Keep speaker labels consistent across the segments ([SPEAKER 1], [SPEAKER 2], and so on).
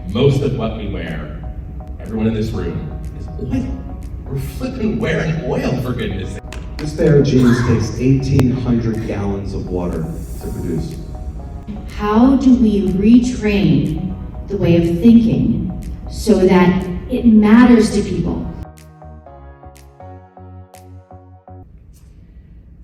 [SPEAKER 1] most of what we wear, everyone in this room, is oil. We're flipping wearing oil, for goodness sake.
[SPEAKER 2] This pair of jeans takes 1,800 gallons of water to produce.
[SPEAKER 3] How do we retrain the way of thinking so that it matters to people?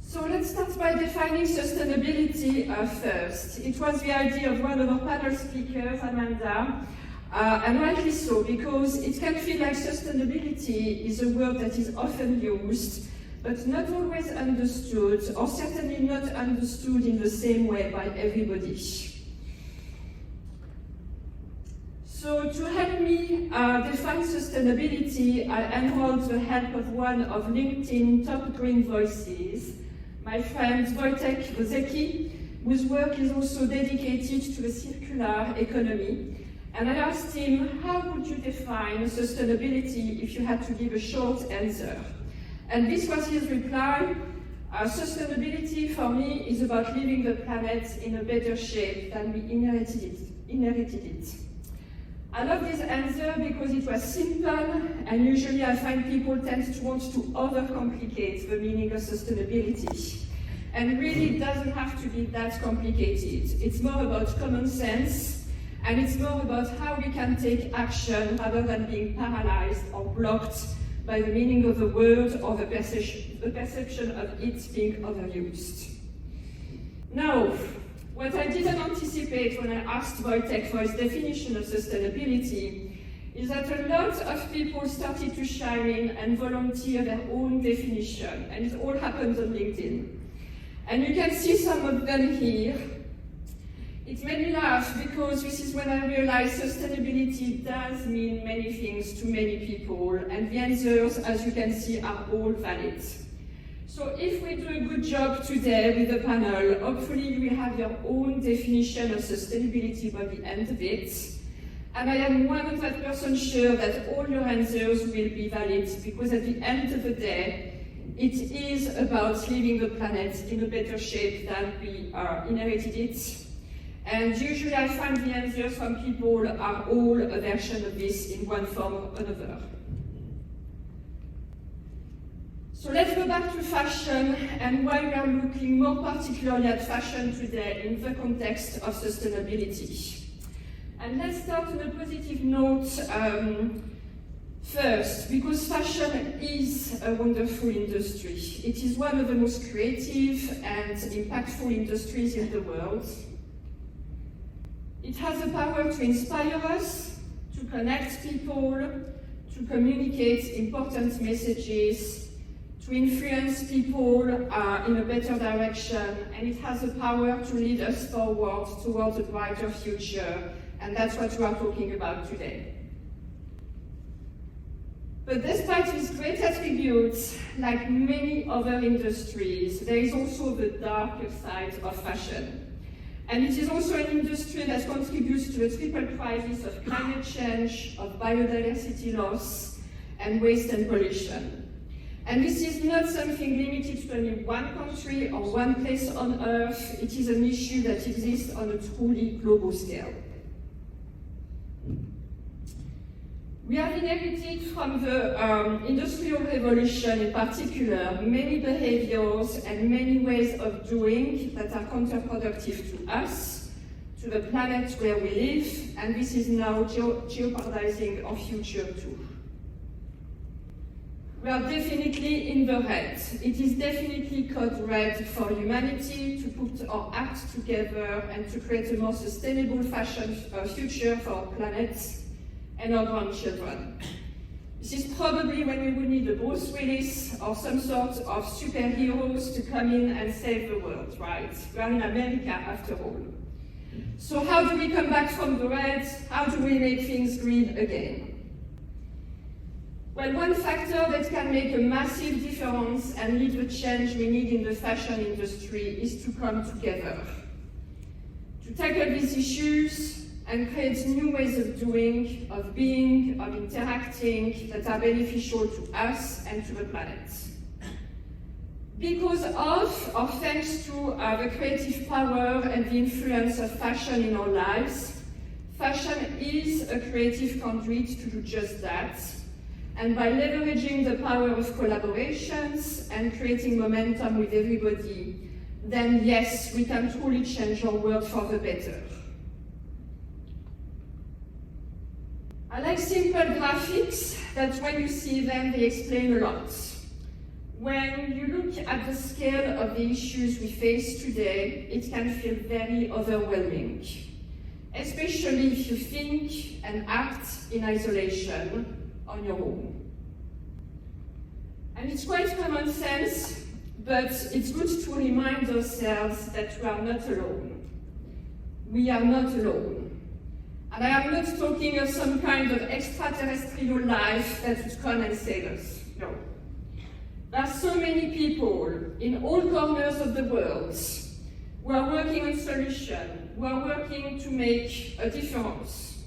[SPEAKER 4] So let's start by defining sustainability first. It was the idea of one of our panel speakers, Amanda, and rightly so, because it can feel like sustainability is a word that is often used, but not always understood, or certainly not understood in the same way by everybody. So to help me define sustainability, I enrolled the help of one of LinkedIn top green voices, my friend Wojtek Wozecki, whose work is also dedicated to the circular economy. And I asked him, how would you define sustainability if you had to give a short answer? And this was his reply: sustainability for me is about leaving the planet in a better shape than we inherited it. I love this answer because it was simple, and usually I find people tend to want to overcomplicate the meaning of sustainability. And really it doesn't have to be that complicated. It's more about common sense, and it's more about how we can take action rather than being paralyzed or blocked by the meaning of the word or the perception of it being overused. Now, what I didn't anticipate when I asked Wojtek for his definition of sustainability is that a lot of people started to chime in and volunteer their own definition, and it all happened on LinkedIn. And you can see some of them here. It made me laugh because this is when I realized sustainability does mean many things to many people, and the answers, as you can see, are all valid. So if we do a good job today with the panel, hopefully you will have your own definition of sustainability by the end of it. And I am 100% sure that all your answers will be valid, because at the end of the day, it is about leaving the planet in a better shape than we inherited it. And usually I find the answers from people are all a version of this in one form or another. So let's go back to fashion, and why we are looking more particularly at fashion today in the context of sustainability. And let's start on a positive note first, because fashion is a wonderful industry. It is one of the most creative and impactful industries in the world. It has the power to inspire us, to connect people, to communicate important messages, to influence people in a better direction, and it has the power to lead us forward towards a brighter future, and that's what we are talking about today. But despite these great attributes, like many other industries, there is also the darker side of fashion. And it is also an industry that contributes to the triple crisis of climate change, of biodiversity loss, and waste and pollution. And this is not something limited to only one country or one place on Earth. It is an issue that exists on a truly global scale. We have inherited from the Industrial Revolution in particular many behaviors and many ways of doing that are counterproductive to us, to the planet where we live, and this is now jeopardizing our future too. We are definitely in the red. It is definitely code red for humanity to put our act together and to create a more sustainable fashion future for our planet and our grandchildren. This is probably when we would need a Bruce Willis or some sort of superheroes to come in and save the world, right? We are in America after all. So how do we come back from the red? How do we make things green again? Well, one factor that can make a massive difference and lead the change we need in the fashion industry is to come together, to tackle these issues and create new ways of doing, of being, of interacting that are beneficial to us and to the planet. Because of, or thanks to the creative power and the influence of fashion in our lives, Fashion is a creative conduit to do just that, and by leveraging the power of collaborations and creating momentum with everybody, then yes, we can truly change our world for the better. I like simple graphics that when you see them, they explain a lot. When you look at the scale of the issues we face today, it can feel very overwhelming, especially if you think and act in isolation on your own. And it's quite common sense, but it's good to remind ourselves that we are not alone. We are not alone. And I am not talking of some kind of extraterrestrial life that would come and save us. No. There are so many people in all corners of the world who are working on solutions, who are working to make a difference.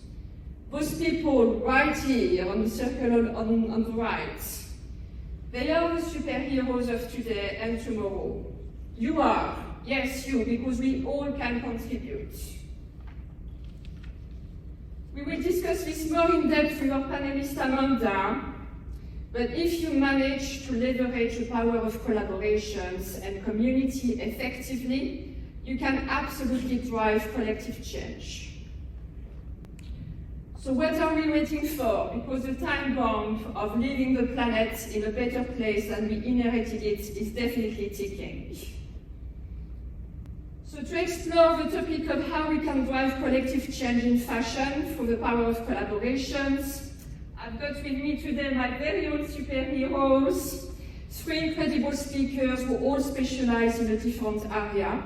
[SPEAKER 4] Those people right here on the circle on the right, they are the superheroes of today and tomorrow. You are, yes you, because we all can contribute. We will discuss this more in depth with our panelist Amanda, but if you manage to leverage the power of collaborations and community effectively, you can absolutely drive collective change. So what are we waiting for? Because the time bomb of leaving the planet in a better place than we inherited it is definitely ticking. So to explore the topic of how we can drive collective change in fashion through the power of collaborations, I've got with me today my very own superheroes, three incredible speakers who all specialize in a different area.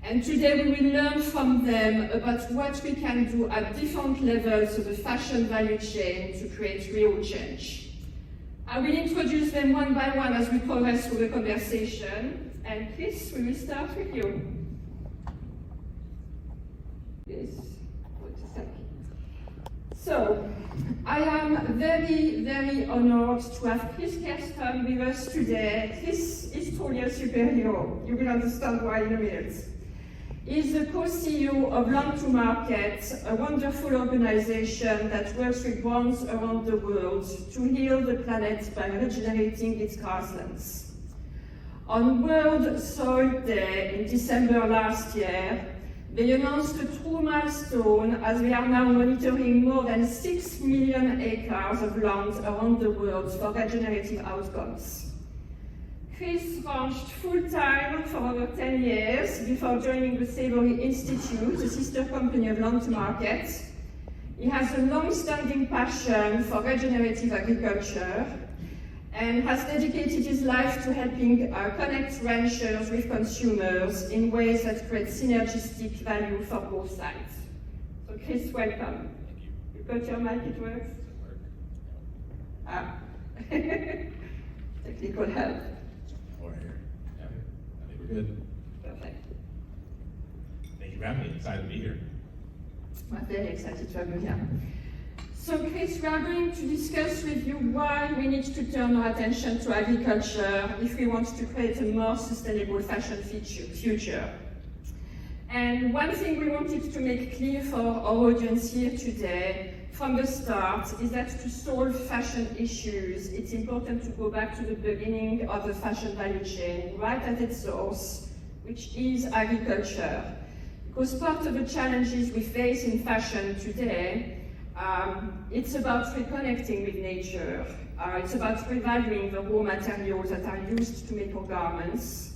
[SPEAKER 4] And today we will learn from them about what we can do at different levels of the fashion value chain to create real change. I will introduce them one by one as we progress through the conversation. And Chris, we will start with you. Yes, wait a second. So, I am very, very honored to have Chris Kerston with us today. Chris is truly a superhero. You will understand why in a minute. He's the co-CEO of Land to Market, a wonderful organization that works with brands around the world to heal the planet by regenerating its grasslands. On World Soil Day in December last year, they announced a true milestone as we are now monitoring more than 6 million acres of land around the world for regenerative outcomes. Chris ranched full-time for over 10 years before joining the Savory Institute, a sister company of Land to Market. He has a long-standing passion for regenerative agriculture and has dedicated his life to helping connect ranchers with consumers in ways that create synergistic value for both sides. So Chris, welcome.
[SPEAKER 1] Thank you.
[SPEAKER 4] You got your mic, it works? Ah. Technical help.
[SPEAKER 1] We're here. Yeah, I think we're good.
[SPEAKER 4] Perfect.
[SPEAKER 1] Thank you for having me. Excited to be here.
[SPEAKER 4] I'm very excited to have you here. So Chris, we are going to discuss with you why we need to turn our attention to agriculture if we want to create a more sustainable fashion future. And one thing we wanted to make clear for our audience here today from the start is that to solve fashion issues, it's important to go back to the beginning of the fashion value chain, right at its source, which is agriculture. Because part of the challenges we face in fashion today, it's about reconnecting with nature. It's about revaluing the raw materials that are used to make our garments.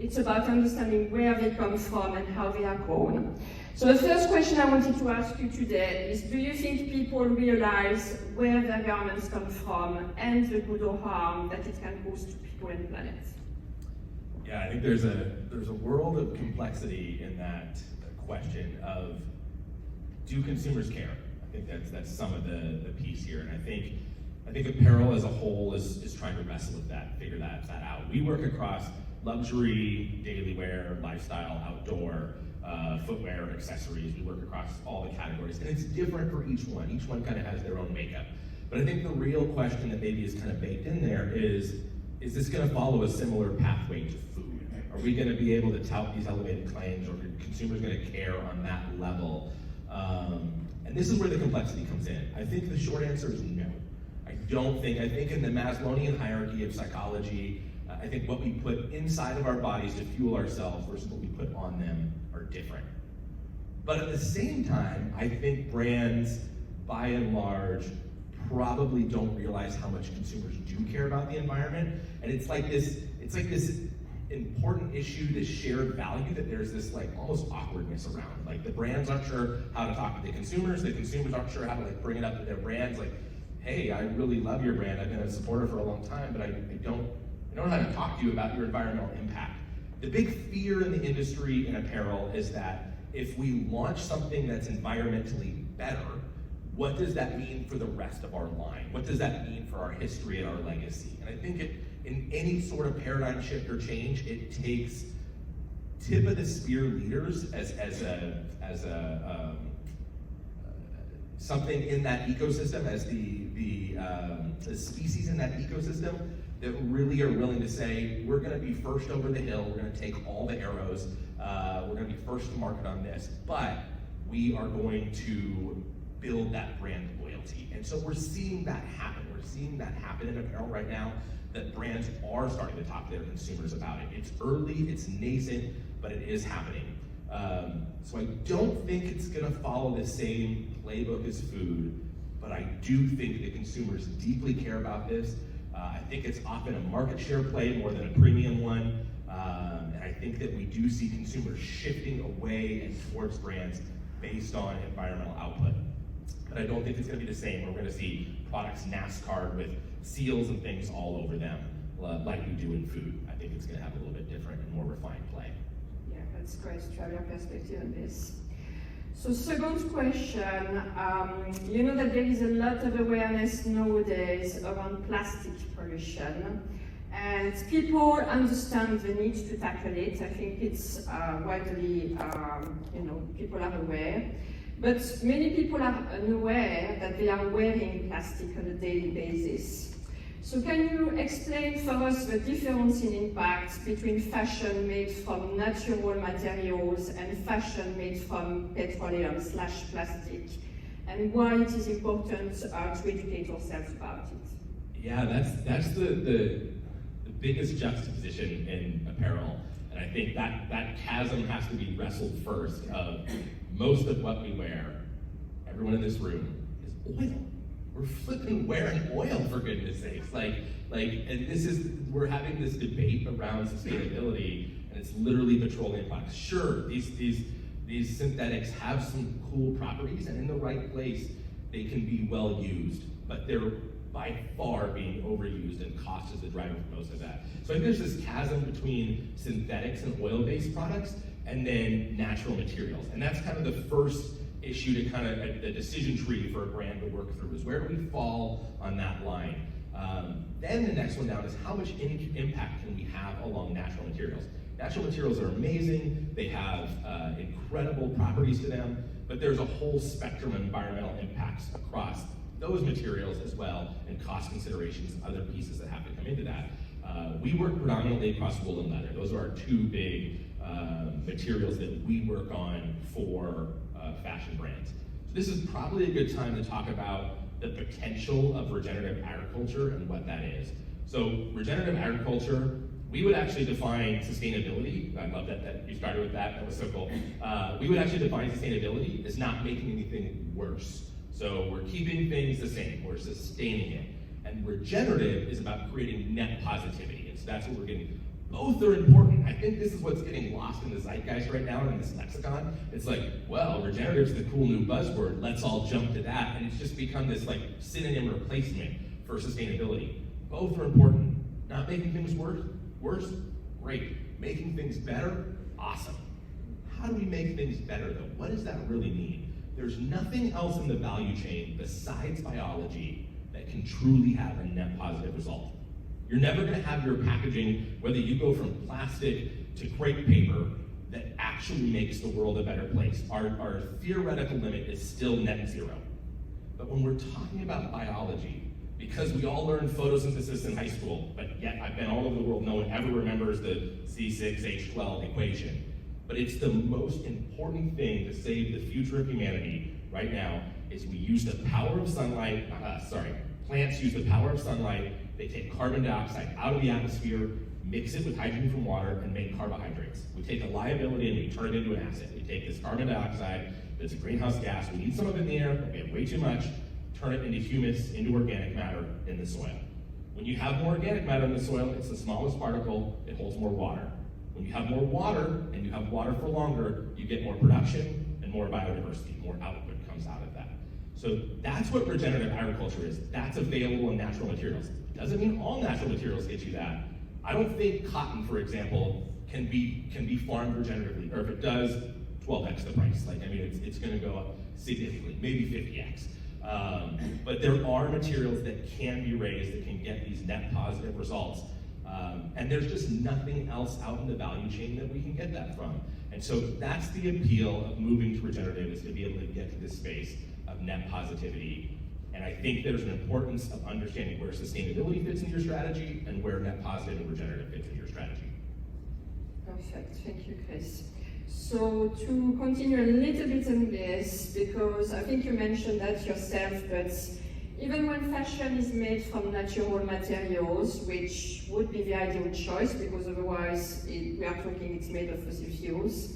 [SPEAKER 4] It's about understanding where they come from and how they are grown. So the first question I wanted to ask you today is, do you think people realize where their garments come from and the good or harm that it can cause to people and the planet?
[SPEAKER 1] Yeah, I think there's a world of complexity in that question of, do consumers care? I think that's some of the piece here, and I think apparel as a whole is trying to wrestle with that, figure that out. We work across luxury, daily wear, lifestyle, outdoor, footwear, accessories. We work across all the categories, and it's different for each one. Each one kind of has their own makeup. But I think the real question that maybe is kind of baked in there is this going to follow a similar pathway to food? Are we going to be able to tout these elevated claims, or are consumers going to care on that level? And this is where the complexity comes in. I think the short answer is no. I think in the Maslowian hierarchy of psychology, I think what we put inside of our bodies to fuel ourselves versus what we put on them are different. But at the same time, I think brands, by and large, probably don't realize how much consumers do care about the environment. And it's like this important issue, this shared value, that there's this like almost awkwardness around. Like the brands aren't sure how to talk to the consumers aren't sure how to like bring it up to their brands. Like, hey, I really love your brand, I've been a supporter for a long time, but I don't know how to talk to you about your environmental impact. The big fear in the industry in apparel is that if we launch something that's environmentally better, what does that mean for the rest of our line? What does that mean for our history and our legacy? And I think in any sort of paradigm shift or change, it takes tip of the spear leaders as something in that ecosystem, as the species in that ecosystem that really are willing to say, we're going to be first over the hill, we're going to take all the arrows, we're going to be first to market on this, but we are going to build that brand loyalty. And so we're seeing that happen. We're seeing that happen in apparel right now, that brands are starting to talk to their consumers about it. It's early, it's nascent, but it is happening. So I don't think it's gonna follow the same playbook as food, but I do think that consumers deeply care about this. I think it's often a market share play more than a premium one. And I think that we do see consumers shifting away and towards brands based on environmental output. But I don't think it's gonna be the same. We're gonna see products NASCAR with seals and things all over them, like we do in food. I think it's gonna have a little bit different and more refined play.
[SPEAKER 4] Yeah, that's great to have your perspective on this. So second question, you know that there is a lot of awareness nowadays around plastic pollution, and people understand the need to tackle it. I think it's widely, people are aware. But many people are unaware that they are wearing plastic on a daily basis. So can you explain for us the difference in impact between fashion made from natural materials and fashion made from petroleum/plastic, and why it is important to educate ourselves about it?
[SPEAKER 1] Yeah, that's the biggest juxtaposition in apparel. And I think that chasm has to be wrestled first of most of what we wear, everyone in this room, is oil. We're flipping wearing oil, for goodness sakes. And we're having this debate around sustainability, and it's literally petroleum products. Sure, these synthetics have some cool properties, and in the right place, they can be well used, but they're by far being overused, and cost is the driver for most of that. So I think there's this chasm between synthetics and oil-based products, and then natural materials. And that's kind of the first issue to kind of the decision tree for a brand to work through, is where do we fall on that line? Then the next one down is how much impact can we have along natural materials? Natural materials are amazing, they have incredible properties to them, but there's a whole spectrum of environmental impacts across those materials as well, and cost considerations and other pieces that have to come into that. We work predominantly across wool and leather. Those are our two big materials that we work on for fashion brands. So this is probably a good time to talk about the potential of regenerative agriculture and what that is. So regenerative agriculture, we would actually define sustainability. I love that you started with that. That was so cool. We would actually define sustainability as not making anything worse. So we're keeping things the same, we're sustaining it. And regenerative is about creating net positivity. And so that's what we're getting. Both are important. I think this is what's getting lost in the zeitgeist right now in this lexicon. It's like, well, regenerative is the cool new buzzword. Let's all jump to that. And it's just become this like synonym replacement for sustainability. Both are important. Not making things worse, great. Making things better, awesome. How do we make things better though? What does that really mean? There's nothing else in the value chain besides biology that can truly have a net positive result. You're never going to have your packaging, whether you go from plastic to crepe paper, that actually makes the world a better place. Our theoretical limit is still net zero. But when we're talking about biology, because we all learned photosynthesis in high school, but yet I've been all over the world, no one ever remembers the C6H12 equation. But it's the most important thing to save the future of humanity right now, is we use the power of sunlight, plants use the power of sunlight, they take carbon dioxide out of the atmosphere, mix it with hydrogen from water, and make carbohydrates. We take a liability and we turn it into an acid. We take this carbon dioxide, that's a greenhouse gas, we need some of it in the air, but we have way too much, turn it into humus, into organic matter in the soil. When you have more organic matter in the soil, it's the smallest particle, it holds more water. When you have more water, and you have water for longer, you get more production and more biodiversity, more output comes out of that. So that's what regenerative agriculture is. That's available in natural materials. It doesn't mean all natural materials get you that. I don't think cotton, for example, can be farmed regeneratively, or if it does, 12x the price. It's gonna go up significantly, maybe 50x. But there are materials that can be raised that can get these net positive results. And there's just nothing else out in the value chain that we can get that from. And so that's the appeal of moving to regenerative, is to be able to get to this space of net positivity. And I think there's an importance of understanding where sustainability fits in your strategy and where net positive and regenerative fits in your strategy.
[SPEAKER 4] Perfect, thank you, Chris. So to continue a little bit on this, because I think you mentioned that yourself, but even when fashion is made from natural materials, which would be the ideal choice, because otherwise we are talking it's made of fossil fuels,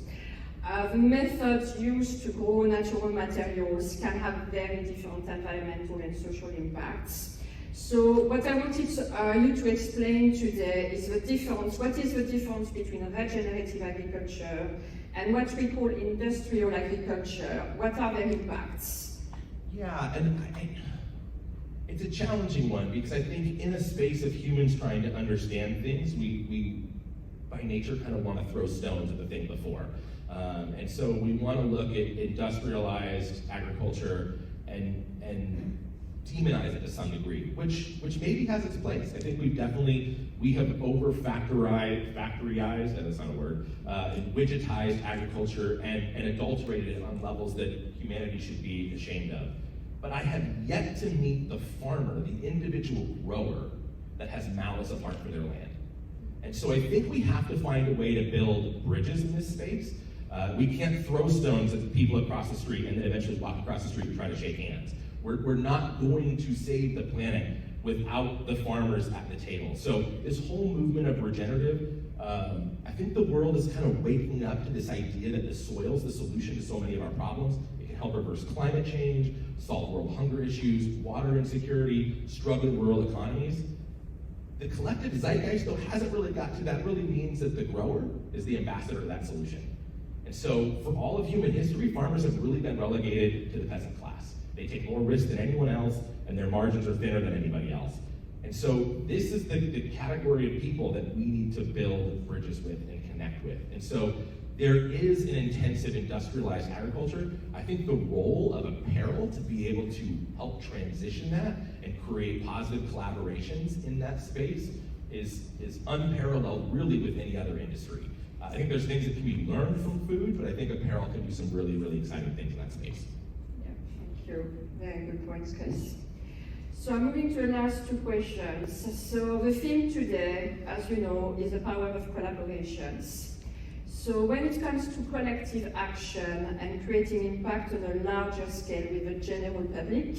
[SPEAKER 4] the methods used to grow natural materials can have very different environmental and social impacts. So what I wanted you to explain today is the difference. What is the difference between regenerative agriculture and what we call industrial agriculture? What are their impacts?
[SPEAKER 1] Yeah, and it's a challenging one, because I think in a space of humans trying to understand things, we by nature kind of want to throw stones at the thing before. And so we want to look at industrialized agriculture and demonize it to some degree, which maybe has its place. I think we have over-factoryized, that's not a word, and widgetized agriculture and adulterated it on levels that humanity should be ashamed of. But I have yet to meet the farmer, the individual grower, that has malice apart for their land. And so I think we have to find a way to build bridges in this space. We can't throw stones at the people across the street and then eventually walk across the street and try to shake hands. We're not going to save the planet without the farmers at the table. So this whole movement of regenerative, I think the world is kind of waking up to this idea that the soil's the solution to so many of our problems. It can help reverse climate change, solve world hunger issues, water insecurity, struggling rural economies. The collective zeitgeist, though, hasn't really got to that. Really means that the grower is the ambassador of that solution. And so for all of human history, farmers have really been relegated to the peasant class. They take more risk than anyone else, and their margins are thinner than anybody else. And so this is the category of people that we need to build bridges with and connect with. And so there is an intensive industrialized agriculture. I think the role of apparel to be able to help transition that and create positive collaborations in that space is unparalleled really with any other industry. I think there's things that can be learned from food, but I think apparel can do some really, really exciting things in that space.
[SPEAKER 4] Yeah, thank you. Very good points, Chris. So I'm moving to the last two questions. So the theme today, as you know, is the power of collaborations. So when it comes to collective action and creating impact on a larger scale with the general public,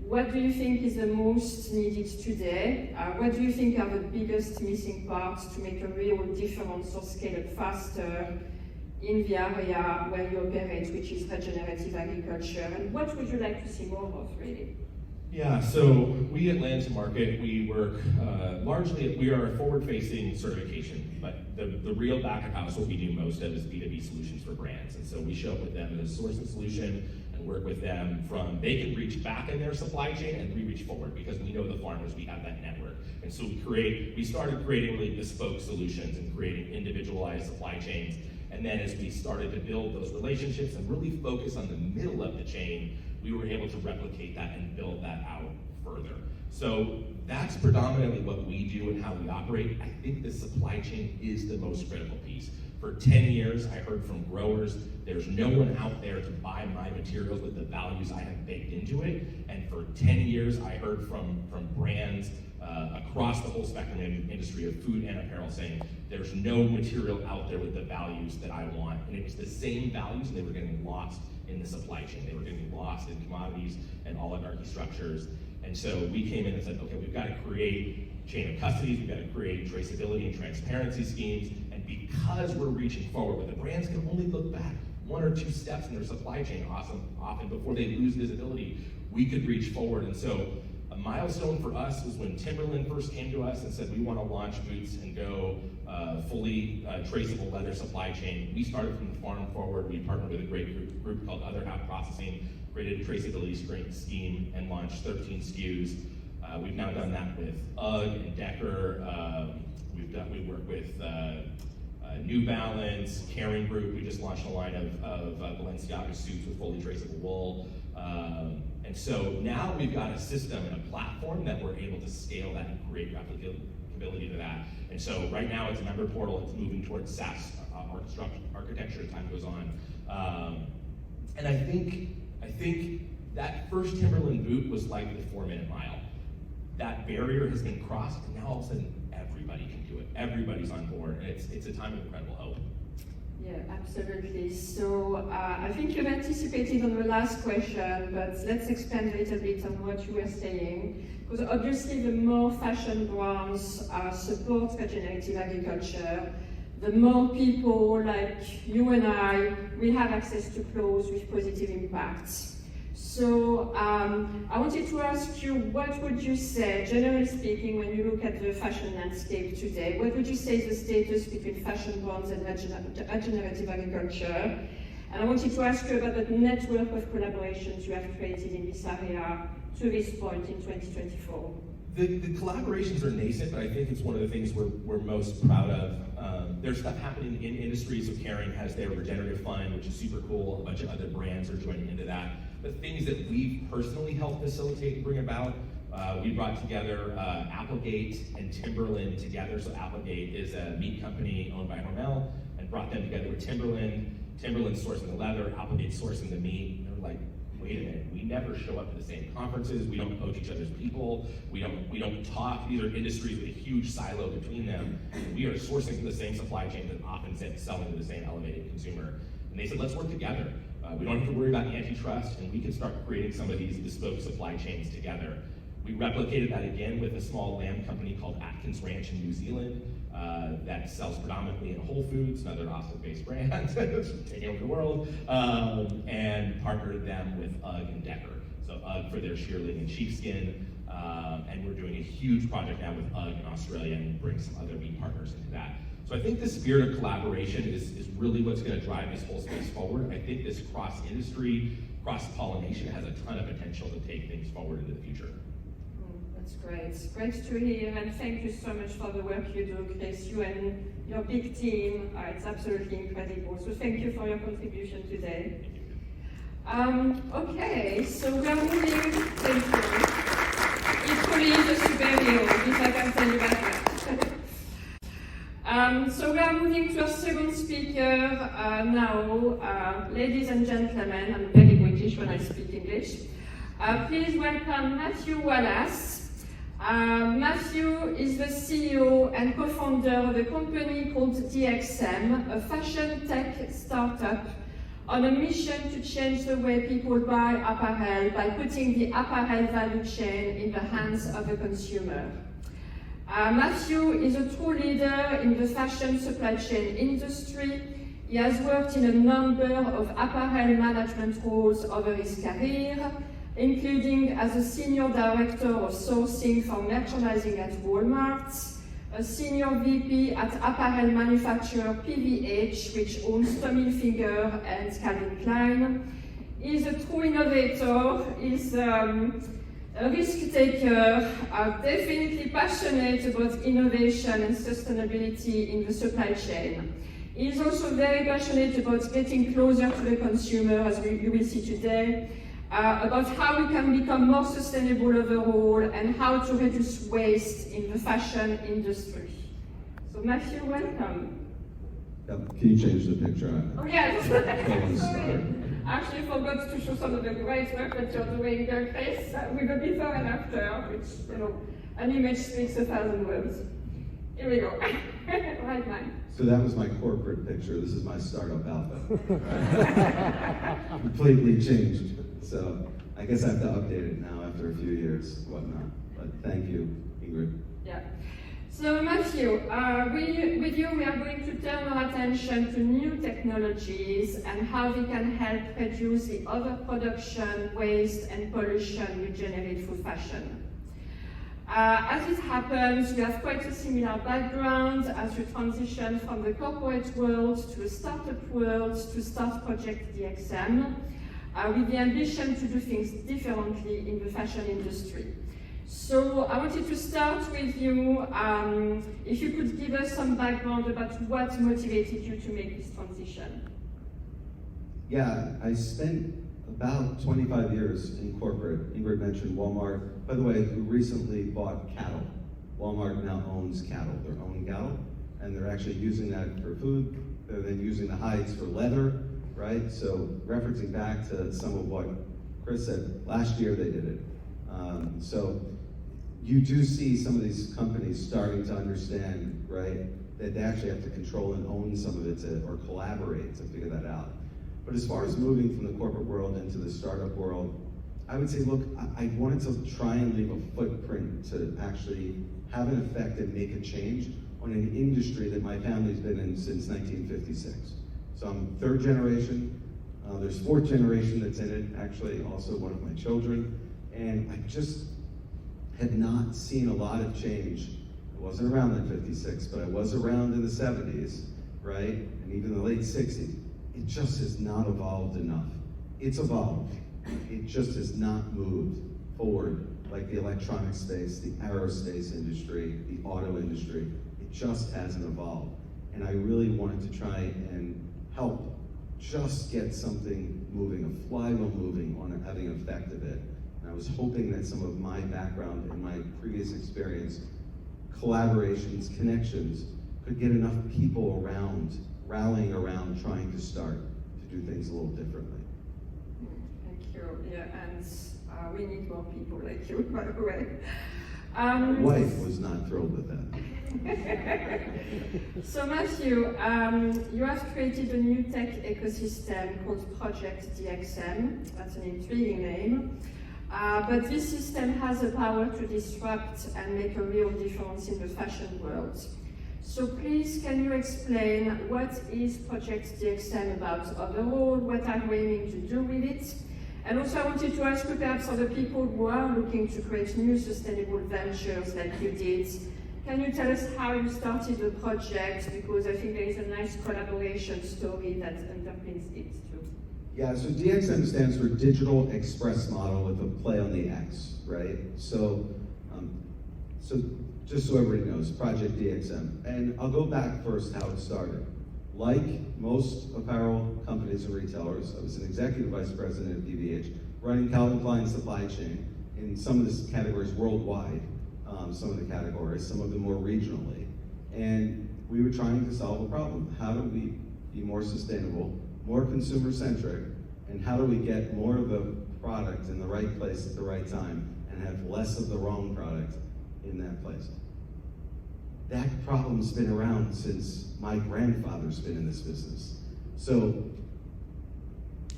[SPEAKER 4] what do you think is the most needed today? What do you think are the biggest missing parts to make a real difference or scale it faster in the area where you operate, which is regenerative agriculture? And what would you like to see more of, really?
[SPEAKER 1] Yeah, so we at Land to Market, we work largely, we are a forward-facing certification, but the real back of house, what we do most of is B2B solutions for brands. And so we show up with them as a sourcing solution and work with them from, they can reach back in their supply chain and we reach forward because we know the farmers, we have that network. And so we started creating really bespoke solutions and creating individualized supply chains. And then as we started to build those relationships and really focus on the middle of the chain, we were able to replicate that and build that out further. So that's predominantly what we do and how we operate. I think the supply chain is the most critical piece. For 10 years, I heard from growers, there's no one out there to buy my materials with the values I have baked into it. And for 10 years, I heard from brands across the whole spectrum of industry of food and apparel saying, there's no material out there with the values that I want. And it was the same values, and they were getting lost in the supply chain. They were getting lost in commodities and oligarchy structures. And so we came in and said, okay, we've got to create chain of custodies, we've got to create traceability and transparency schemes, and because we're reaching forward, where the brands can only look back 1 or 2 steps in their supply chain often before they lose visibility, we could reach forward. And so a milestone for us was when Timberland first came to us and said, we want to launch boots and go fully traceable leather supply chain. We started from the farm forward. We partnered with a great group called Other Half Processing, created a traceability scheme, and launched 13 SKUs. We've now done that with UGG and Decker. We work with New Balance, Caring Group. We just launched a line of Balenciaga suits with fully traceable wool. And so now we've got a system and a platform that we're able to scale that and create replicability to that. And so right now it's a member portal. It's moving towards SaaS architecture as time goes on. And I think that first Timberland boot was like the 4-minute mile. That barrier has been crossed, and now all of a sudden everybody can do it. Everybody's on board, and it's a time of incredible hope.
[SPEAKER 4] Yeah, absolutely. So I think you've anticipated on the last question, but let's expand a little bit on what you were saying. Because obviously the more fashion brands support regenerative agriculture, the more people like you and I will have access to clothes with positive impacts. So I wanted to ask you, what would you say, generally speaking, when you look at the fashion landscape today, what would you say is the status between fashion brands and regenerative agriculture? And I wanted to ask you about the network of collaborations you have created in this area to this point in 2024.
[SPEAKER 1] The collaborations are nascent, but I think it's one of the things we're most proud of. There's stuff happening in industries. So Caring has their regenerative fund, which is super cool. A bunch of other brands are joining into that. The things that we've personally helped facilitate and bring about, we brought together Applegate and Timberland together. So Applegate is a meat company owned by Hormel, and brought them together with Timberland. Timberland sourcing the leather, Applegate sourcing the meat. And they're like, wait a minute, we never show up at the same conferences, we don't poach each other's people, we don't talk. These are industries with a huge silo between them. We are sourcing from the same supply chain and often selling to the same elevated consumer. And they said, let's work together. We don't have to worry about antitrust, and we can start creating some of these bespoke supply chains together. We replicated that again with a small lamb company called Atkins Ranch in New Zealand that sells predominantly in Whole Foods, another Austin-based brand, taking over the world, and partnered them with UGG and Decker. So UGG for their shearling and sheepskin, and we're doing a huge project now with UGG in Australia and bring some other meat partners into that. So I think the spirit of collaboration is really what's going to drive this whole space forward. I think this cross-industry, cross-pollination has a ton of potential to take things forward into the future.
[SPEAKER 4] That's great. Great to hear, and thank you so much for the work you do, Chris. You and your big team, it's absolutely incredible. So thank you for your contribution today. Okay, so we are moving, thank you. Equally the superhero, this I can tell you that. So we are moving to our second speaker now. Ladies and gentlemen, I'm very British when I speak English. Please welcome Matthew Wallace. Matthew is the CEO and co-founder of a company called DXM, a fashion tech startup on a mission to change the way people buy apparel by putting the apparel value chain in the hands of the consumer. Matthew is a true leader in the fashion supply chain industry. He has worked in a number of apparel management roles over his career, including as a senior director of sourcing for merchandising at Walmart, a senior VP at apparel manufacturer PVH, which owns Tommy Hilfiger and Calvin Klein. He's a true innovator. He's a risk taker, definitely passionate about innovation and sustainability in the supply chain. He's also very passionate about getting closer to the consumer, as you will see today, about how we can become more sustainable overall and how to reduce waste in the fashion industry. So Matthew, welcome.
[SPEAKER 2] Can you change the picture?
[SPEAKER 4] Oh yes, sorry. I actually forgot to show some of the great work that you're doing there, Chris, with a before and after, which, an image speaks 1,000 words. Here we go. Right, Mike.
[SPEAKER 2] So that was my corporate picture. This is my startup outfit. Completely changed. So I guess I have to update it now after a few years, whatnot. But thank you, Ingrid.
[SPEAKER 4] Yeah. So Matthew, with you we are going to turn our attention to new technologies and how they can help reduce the overproduction, waste and pollution we generate through fashion. As it happens, we have quite a similar background as you transition from the corporate world to the startup world to start Project DXM, with the ambition to do things differently in the fashion industry. So I wanted to start with you, if you could give us some background about what motivated you to make this transition.
[SPEAKER 2] Yeah, I spent about 25 years in corporate. Ingrid mentioned Walmart, by the way, who recently bought cattle. Walmart now owns cattle, their own cattle, and they're actually using that for food. They're then using the hides for leather, right? So referencing back to some of what Chris said, last year they did it. So you do see some of these companies starting to understand, right, that they actually have to control and own some of it or collaborate to figure that out. But as far as moving from the corporate world into the startup world, I would say, look, I wanted to try and leave a footprint to actually have an effect and make a change on an industry that my family's been in since 1956. So I'm third generation. There's fourth generation that's in it, actually also one of my children. And I just had not seen a lot of change. I wasn't around in 56, but I was around in the 70s, right? And even the late 60s. It just has not evolved enough. It's evolved. It just has not moved forward like the electronic space, the aerospace industry, the auto industry. It just hasn't evolved. And I really wanted to try and help just get something moving, a flywheel moving on having an effect of it. And I was hoping that some of my background and my previous experience, collaborations, connections, could get enough people around, rallying around trying to start to do things a little differently.
[SPEAKER 4] Thank you. Yeah, and we need more people like you, by the way.
[SPEAKER 2] My wife was not thrilled with that.
[SPEAKER 4] So Matthew, you have created a new tech ecosystem called Project DXM. That's an intriguing name. But this system has the power to disrupt and make a real difference in the fashion world. So please, can you explain what is Project DXM about overall? What are you aiming to do with it? And also I wanted to ask you perhaps for the people who are looking to create new sustainable ventures like you did, can you tell us how you started the project? Because I think there is a nice collaboration story that underpins it too.
[SPEAKER 2] Yeah, so DXM stands for Digital Express Model with a play on the X, right? So just so everybody knows, Project DXM. And I'll go back first how it started. Like most apparel companies and retailers, I was an executive vice president at PVH, running Calvin Klein supply chain in some of the categories worldwide, some of the categories, some of them more regionally. And we were trying to solve a problem. How do we be more sustainable, more consumer-centric, and how do we get more of the product in the right place at the right time and have less of the wrong product in that place? That problem's been around since my grandfather's been in this business. So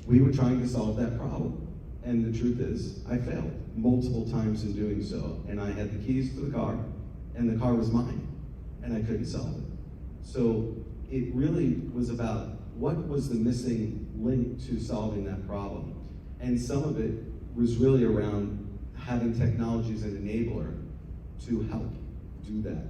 [SPEAKER 2] we were trying to solve that problem. And the truth is, I failed multiple times in doing so. And I had the keys to the car, and the car was mine, and I couldn't solve it. So it really was about what was the missing link to solving that problem. And some of it was really around having technology as an enabler to help do that.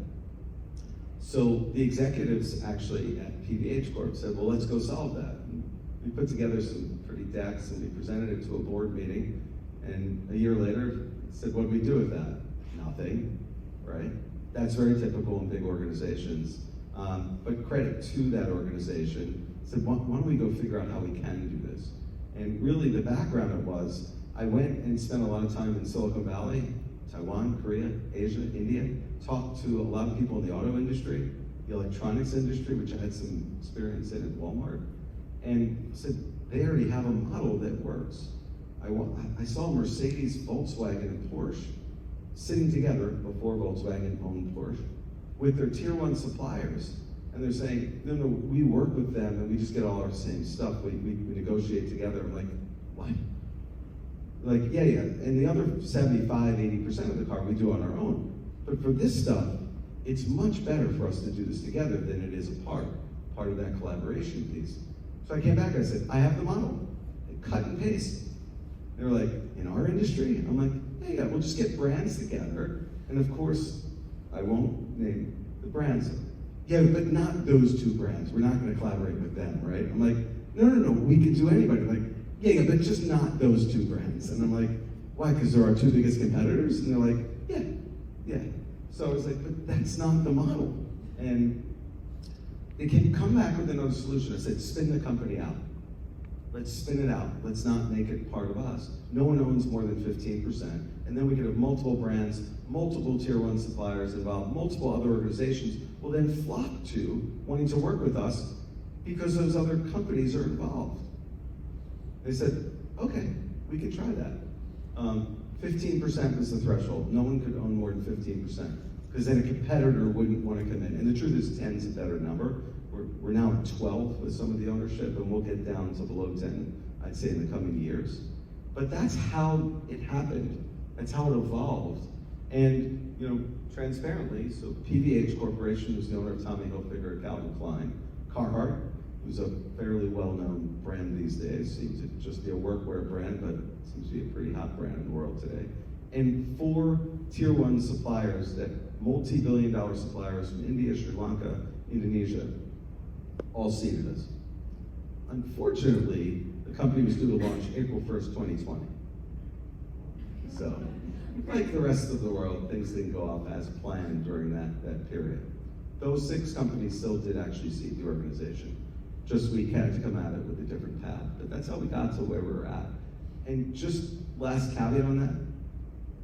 [SPEAKER 2] So the executives actually at PVH Corp said, well, let's go solve that. And we put together some pretty decks and we presented it to a board meeting. And a year later, said, what do we do with that? Nothing, right? That's very typical in big organizations. But credit to that organization, said, why don't we go figure out how we can do this? And really the background it was, I went and spent a lot of time in Silicon Valley, Taiwan, Korea, Asia, India, talked to a lot of people in the auto industry, the electronics industry, which I had some experience in at Walmart, and said, they already have a model that works. I saw Mercedes, Volkswagen, and Porsche sitting together before Volkswagen owned Porsche, with their tier one suppliers, and they're saying, no, we work with them and we just get all our same stuff. We negotiate together. I'm like, what? Like, yeah, and the other 75, 80% of the car we do on our own. But for this stuff, it's much better for us to do this together than it is apart, part of that collaboration piece. So I came back and I said, I have the model. And cut and paste. They were like, in our industry? I'm like, yeah, we'll just get brands together. And of course, I won't name the brands. Yeah, but not those two brands. We're not going to collaborate with them, right? I'm like, no, we can do anybody. Like, yeah, but just not those two brands. And I'm like, why? Because they're our two biggest competitors? And they're like, yeah. So I was like, but that's not the model. And they can come back with another solution. I said, spin the company out. Let's spin it out. Let's not make it part of us. No one owns more than 15%. And then we could have multiple brands, multiple tier one suppliers involved, multiple other organizations will then flock to wanting to work with us because those other companies are involved. They said, okay, we can try that. 15% was the threshold. No one could own more than 15% because then a competitor wouldn't want to come in. And the truth is 10 is a better number. We're now at 12 with some of the ownership, and we'll get down to below 10, I'd say, in the coming years. But that's how it happened. That's how it evolved. And, you know, transparently, so PVH Corporation, who's the owner of Tommy Hilfiger at Calvin Klein, Carhartt, who's a fairly well-known brand these days, seems to just be a workwear brand, but seems to be a pretty hot brand in the world today. And 4 tier one suppliers, that multi-billion-dollar suppliers from India, Sri Lanka, Indonesia, all seeded us. Unfortunately, the company was due to launch April 1st, 2020. So, like the rest of the world, things didn't go off as planned during that period. Those 6 companies still did actually seed the organization. Just we had to come at it with a different path. But that's how we got to where we're at. And just last caveat on that,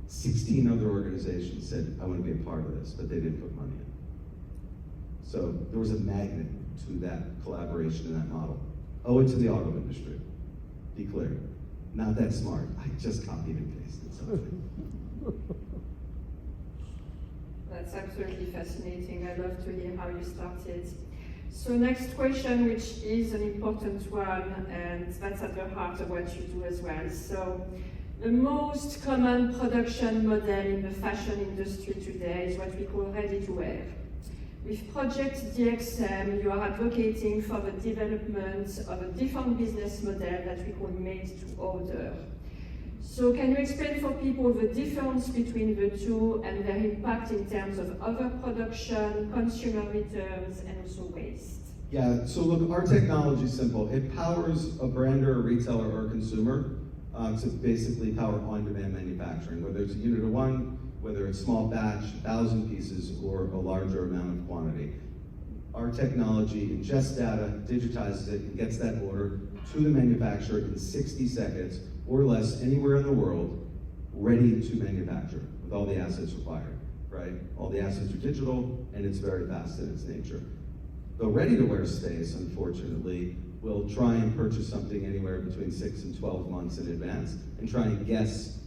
[SPEAKER 2] 16 other organizations said, I want to be a part of this, but they didn't put money in. So there was a magnet to that collaboration and that model. Owe it to the auto industry. Be clear. Not that smart. I just copied and pasted something.
[SPEAKER 4] That's absolutely fascinating. I love to hear how you started. So next question, which is an important one, and that's at the heart of what you do as well. So the most common production model in the fashion industry today is what we call ready-to-wear. With Project DXM, you are advocating for the development of a different business model that we call made-to-order. So can you explain for people the difference between the two and their impact in terms of overproduction, consumer returns, and also waste?
[SPEAKER 2] Yeah, so look, our technology is simple. It powers a brander, a retailer, or a consumer to basically power on-demand manufacturing, whether it's a unit of one, whether it's small batch, 1,000 pieces, or a larger amount of quantity. Our technology ingests data, digitizes it, and gets that order to the manufacturer in 60 seconds or less anywhere in the world, ready to manufacture with all the assets required, right? All the assets are digital, and it's very fast in its nature. The ready-to-wear space, unfortunately, will try and purchase something anywhere between 6 and 12 months in advance and try and guess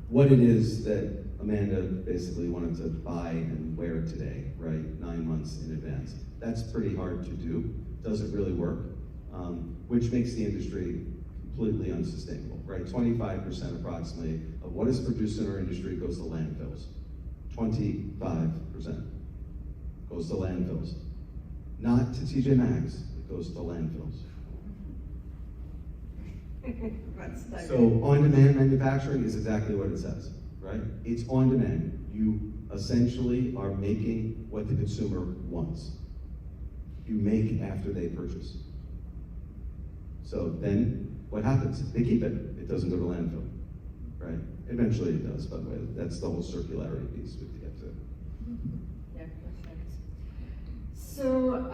[SPEAKER 2] what it is that Amanda basically wanted to buy and wear today, right? 9 months in advance. That's pretty hard to do. Doesn't really work, which makes the industry completely unsustainable, right? 25% approximately of what is produced in our industry goes to landfills. 25% goes to landfills. Not to TJ Maxx, it goes to landfills. So on-demand manufacturing is exactly what it says, right? It's on demand. You essentially are making what the consumer wants. You make after they purchase. So then what happens? They keep it. It doesn't go to landfill, right? Eventually it does, by the way. That's the whole circularity piece we have to get to.
[SPEAKER 4] Yeah, perfect. So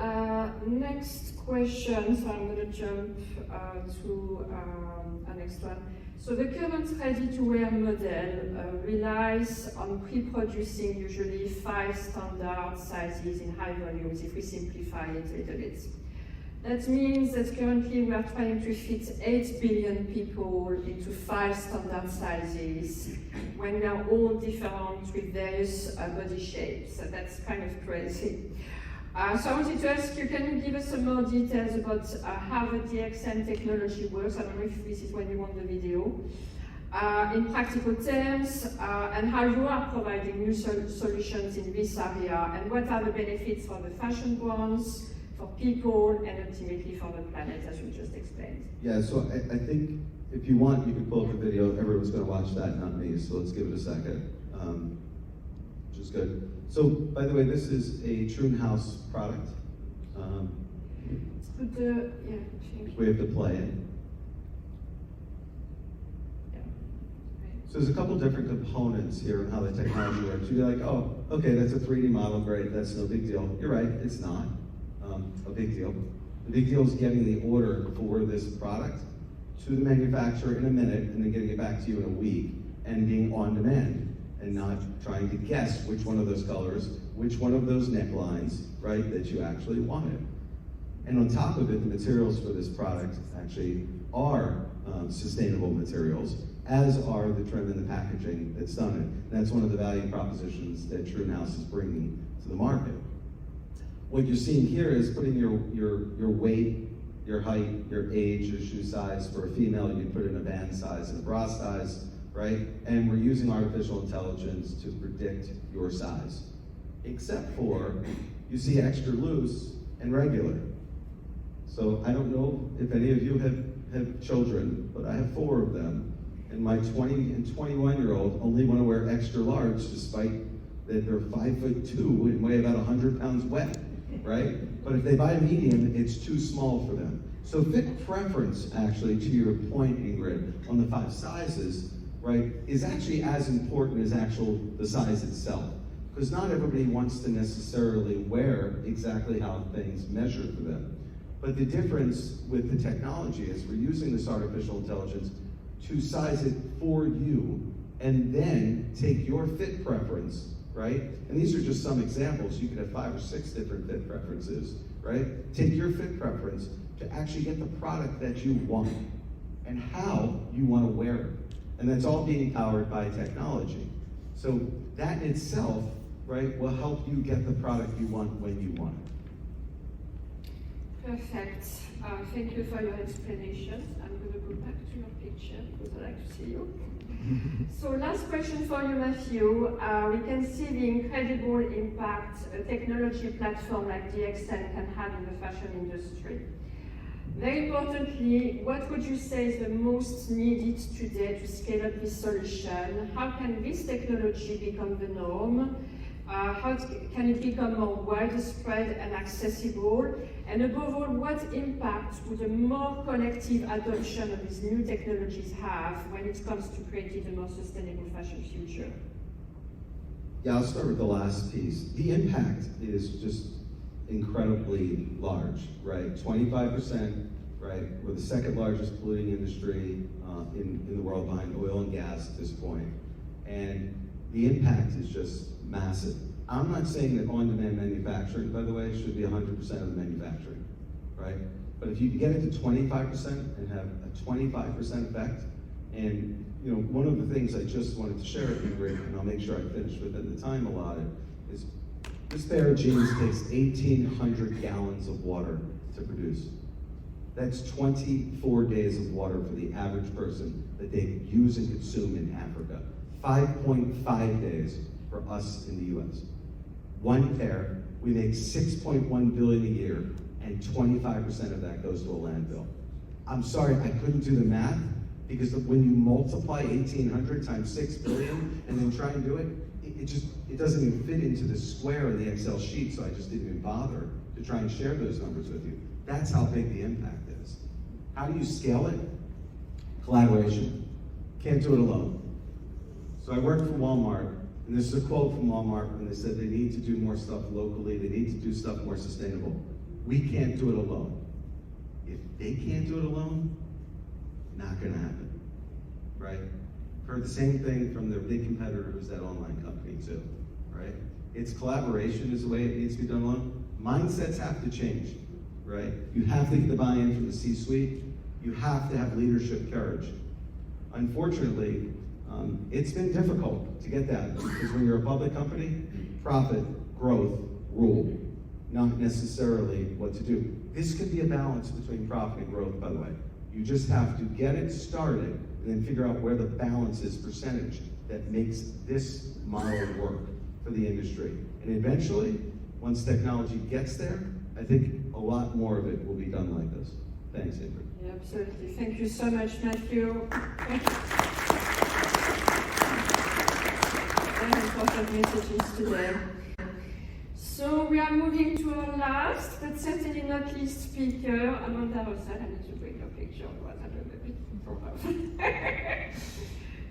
[SPEAKER 4] next question, so I'm going to jump to our next one. So the current ready-to-wear model relies on pre-producing usually 5 standard sizes in high volumes, if we simplify it a little bit. That means that currently we are trying to fit 8 billion people into 5 standard sizes when we are all different with various body shapes. So that's kind of crazy. So I wanted to ask you, can you give us some more details about how the DXM technology works? I don't know if this is when you want the video. In practical terms, and how you are providing new solutions in this area, and what are the benefits for the fashion brands, for people, and ultimately for the planet, as you just explained.
[SPEAKER 2] Yeah, so I think if you want, you can pull up the video. Everyone's going to watch that, not me, so let's give it a second, which is good. So, by the way, this is a Troon House product. We have to play it. So there's a couple different components here and how the technology works. You're like, oh, okay, that's a 3D model, great, that's no big deal. You're right, it's not a big deal. The big deal is getting the order for this product to the manufacturer in a minute and then getting it back to you in a week and being on demand and not trying to guess which one of those colors, which one of those necklines, right, that you actually wanted. And on top of it, the materials for this product actually are sustainable materials, as are the trim and the packaging that's done it. And that's one of the value propositions that Troon House is bringing to the market. What you're seeing here is putting your weight, your height, your age, your shoe size. For a female, you can put in a band size and a bra size, right? And we're using artificial intelligence to predict your size. Except for, you see extra loose and regular. So I don't know if any of you have children, but I have 4 of them. And my 20 and 21-year-old only want to wear extra large, despite that they're 5'2" and weigh about 100 pounds wet, right? But if they buy a medium, it's too small for them. So fit preference, actually, to your point, Ingrid, on the 5 sizes, right, is actually as important as the size itself. Because not everybody wants to necessarily wear exactly how things measure for them. But the difference with the technology is we're using this artificial intelligence to size it for you and then take your fit preference, right? And these are just some examples. You could have 5 or 6 different fit preferences, right? Take your fit preference to actually get the product that you want and how you want to wear it. And that's all being powered by technology. So that in itself, right, will help you get the product you want when you want it.
[SPEAKER 4] Perfect. Thank you for your explanation. I'm going to go back to your picture because I like to see you. So last question for you, Matthew. We can see the incredible impact a technology platform like DXM can have in the fashion industry. Very importantly, what would you say is the most needed today to scale up this solution? How can this technology become the norm? How can it become more widespread and accessible? And above all, what impact would a more collective adoption of these new technologies have when it comes to creating a more sustainable fashion future?
[SPEAKER 2] Yeah, I'll start with the last piece. The impact is just incredibly large, right? 25%, right? We're the 2nd largest polluting industry in the world behind oil and gas at this point. And the impact is just massive. I'm not saying that on-demand manufacturing, by the way, should be 100% of the manufacturing, right? But if you get it to 25% and have a 25% effect, and you know, one of the things I just wanted to share with you, Ingrid, and I'll make sure I finish within the time allotted, is this pair of jeans takes 1,800 gallons of water to produce. That's 24 days of water for the average person that they use and consume in Africa. 5.5 days for us in the US. One pair, we make $6.1 billion a year, and 25% of that goes to a landfill. I'm sorry, I couldn't do the math, because when you multiply 1,800 times 6 billion and then try and do it, it doesn't even fit into the square in the Excel sheet, so I just didn't even bother to try and share those numbers with you. That's how big the impact is. How do you scale it? Collaboration. Can't do it alone. So I worked for Walmart, and this is a quote from Walmart, and they said they need to do more stuff locally, they need to do stuff more sustainable. We can't do it alone. If they can't do it alone, not gonna happen, right? Heard the same thing from their big competitor, who's that online company too, right? It's collaboration is the way it needs to be done alone. Mindsets have to change. right? You have to get the buy-in from the C-suite. You have to have leadership courage. Unfortunately, it's been difficult to get that because when you're a public company, profit, growth, rule, not necessarily what to do. This could be a balance between profit and growth, by the way. You just have to get it started and then figure out where the balance is percentage that makes this model work for the industry. And eventually, once technology gets there, I think a lot more of it will be done like this. Thanks, Ingrid.
[SPEAKER 4] Yeah, absolutely. Thank you so much, Matthew. Very important messages today. So we are moving to our last, but certainly not least speaker, Amanda Rossel. I need to bring a picture, otherwise I don't know it.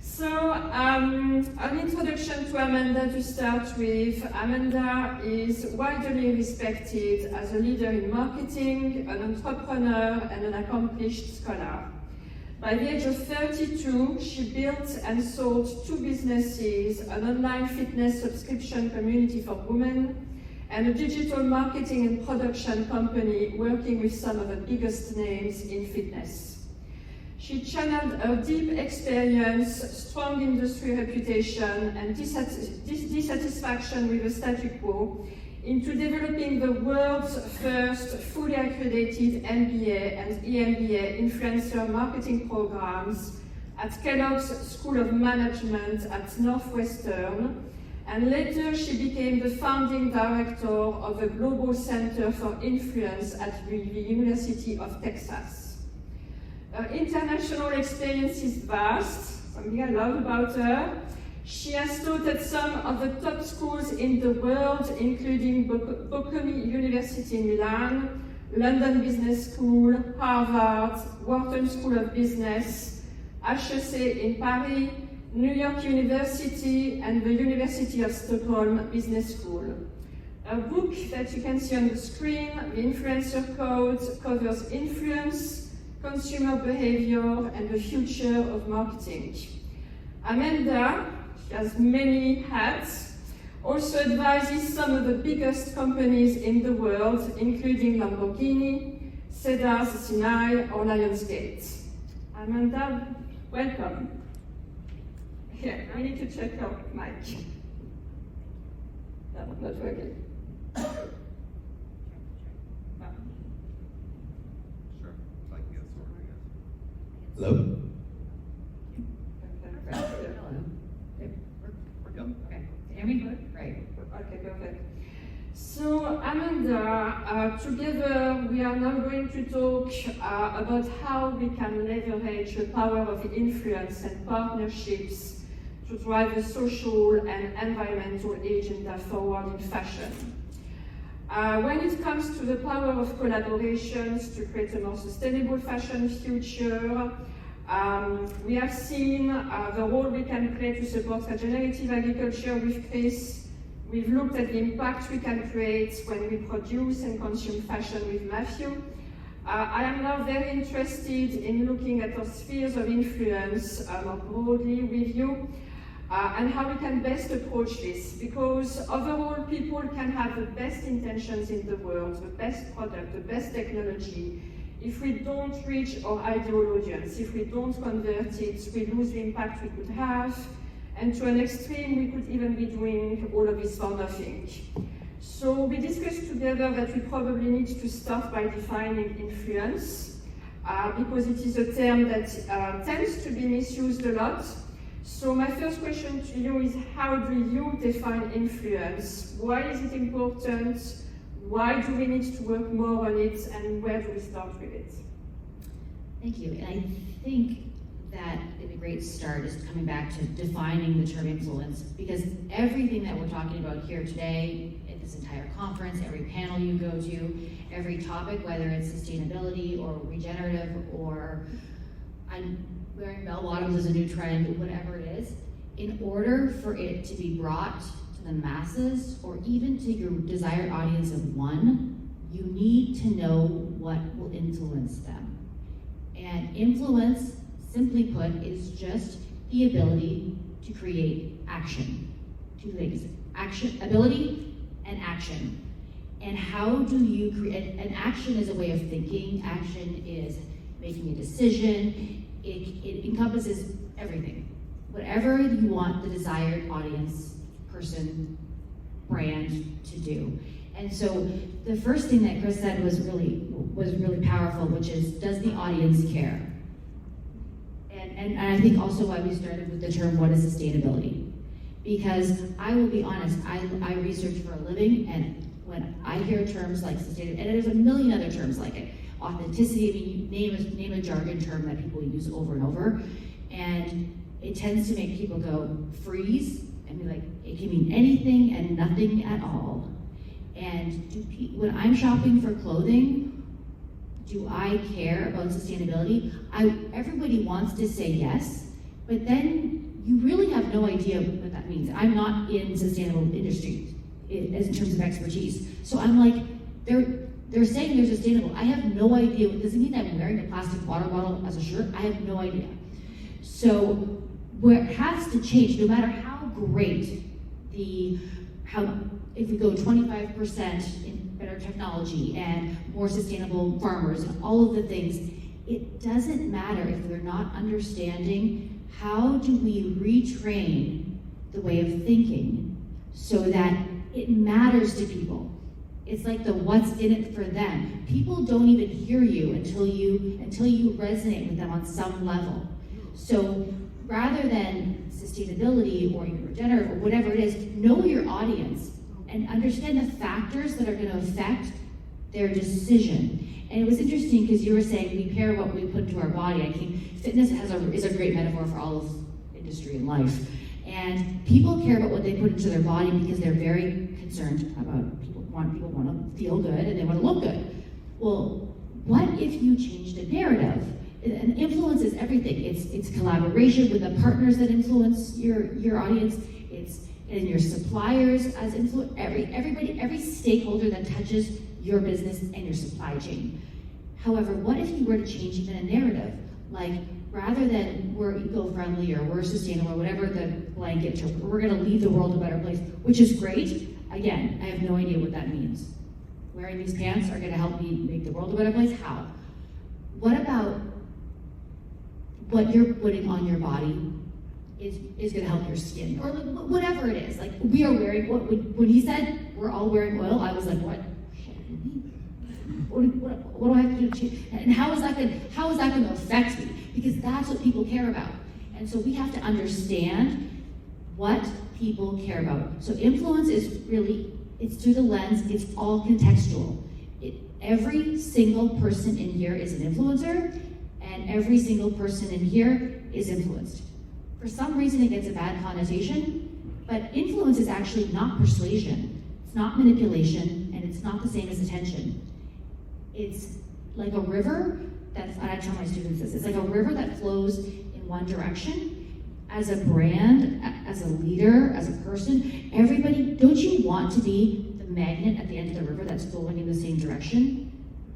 [SPEAKER 4] So, an introduction to Amanda to start with. Amanda is widely respected as a leader in marketing, an entrepreneur, and an accomplished scholar. By the age of 32, she built and sold 2 businesses, an online fitness subscription community for women, and a digital marketing and production company working with some of the biggest names in fitness. She channeled her deep experience, strong industry reputation, and dissatisfaction with the status quo into developing the world's first fully accredited MBA and EMBA influencer marketing programs at Kellogg's School of Management at Northwestern, and later she became the founding director of the Global Center for Influence at the University of Texas. Her international experience is vast, something I love about her. She has taught at some of the top schools in the world, including Bocconi University in Milan, London Business School, Harvard, Wharton School of Business, HEC in Paris, New York University, and the University of Stockholm Business School. A book that you can see on the screen, The Influencer Code, covers influence, consumer behavior, and the future of marketing. Amanda, she has many hats, also advises some of the biggest companies in the world, including Lamborghini, Cedars Sinai, or Lionsgate. Amanda, welcome. Here, I need to check your mic. No, not working.
[SPEAKER 2] Hello?
[SPEAKER 4] Okay, perfect. So, Amanda, together we are now going to talk about how we can leverage the power of influence and partnerships to drive a social and environmental agenda forward in fashion. When it comes to the power of collaborations to create a more sustainable fashion future, we have seen the role we can play to support regenerative agriculture with Chris. We've looked at the impact we can create when we produce and consume fashion with Matthew. I am now very interested in looking at our spheres of influence more broadly with you. And how we can best approach this, because overall people can have the best intentions in the world, the best product, the best technology. If we don't reach our ideal audience, if we don't convert it, we lose the impact we could have, and to an extreme we could even be doing all of this for nothing. So we discussed together that we probably need to start by defining influence, because it is a term that tends to be misused a lot. So my first question to you is, how do you define influence? Why is it important? Why do we need to work more on it? And where do we start with it?
[SPEAKER 3] Thank you. And I think that a great start is coming back to defining the term influence, because everything that we're talking about here today, at this entire conference, every panel you go to, every topic, whether it's sustainability or regenerative or wearing bell bottoms is a new trend, whatever it is, in order for it to be brought to the masses or even to your desired audience of one, you need to know what will influence them. And influence, simply put, is just the ability to create action. Two things, action, ability and action. And how do you create, and action is a way of thinking, action is making a decision, it encompasses everything. Whatever you want the desired audience, person, brand to do. And so the first thing that Chris said was really powerful, which is, does the audience care? And I think also why we started with the term, what is sustainability? Because I will be honest, I research for a living, and when I hear terms like sustainability, and there's a million other terms like it, authenticity, I mean, you name a jargon term that people use over and over, and it tends to make people go freeze and be like, it can mean anything and nothing at all. And when I'm shopping for clothing, do I care about sustainability? Everybody wants to say yes, but then you really have no idea what that means. I'm not in sustainable industry in terms of expertise. So I'm like, they're saying they're sustainable. I have no idea. Does it mean I'm wearing a plastic water bottle as a shirt? I have no idea. So where it has to change, no matter how great if we go 25% in better technology and more sustainable farmers and all of the things, it doesn't matter if we're not understanding how do we retrain the way of thinking so that it matters to people. It's like the what's in it for them. People don't even hear you until you resonate with them on some level. So rather than sustainability or even regenerative or whatever it is, know your audience and understand the factors that are going to affect their decision. And it was interesting because you were saying we pair what we put into our body. I think fitness is a great metaphor for all of industry and life. And people care about what they put into their body because they're very concerned about people want to feel good and they want to look good. Well, what if you changed the narrative? And influence is everything. It's collaboration with the partners that influence your audience. It's in your suppliers as influence. Every stakeholder that touches your business and your supply chain. However, what if you were to change even a narrative? Like, rather than we're eco-friendly or we're sustainable or whatever the blanket term, we're going to leave the world a better place, which is great. Again, I have no idea what that means. Wearing these pants are going to help me make the world a better place? How? What about what you're putting on your body is going to help your skin, or whatever it is. Like, we are wearing, when he said we're all wearing oil, I was like, what? What do I have to do to change? And how is that going to affect me? Because that's what people care about. And so we have to understand what people care about. So influence is really, it's through the lens, it's all contextual. Every single person in here is an influencer, and every single person in here is influenced. For some reason it gets a bad connotation, but influence is actually not persuasion, it's not manipulation, and it's not the same as attention. It's like a river I tell my students this, it's like a river that flows in one direction. As a brand, as a leader, as a person, everybody, don't you want to be the magnet at the end of the river that's flowing in the same direction?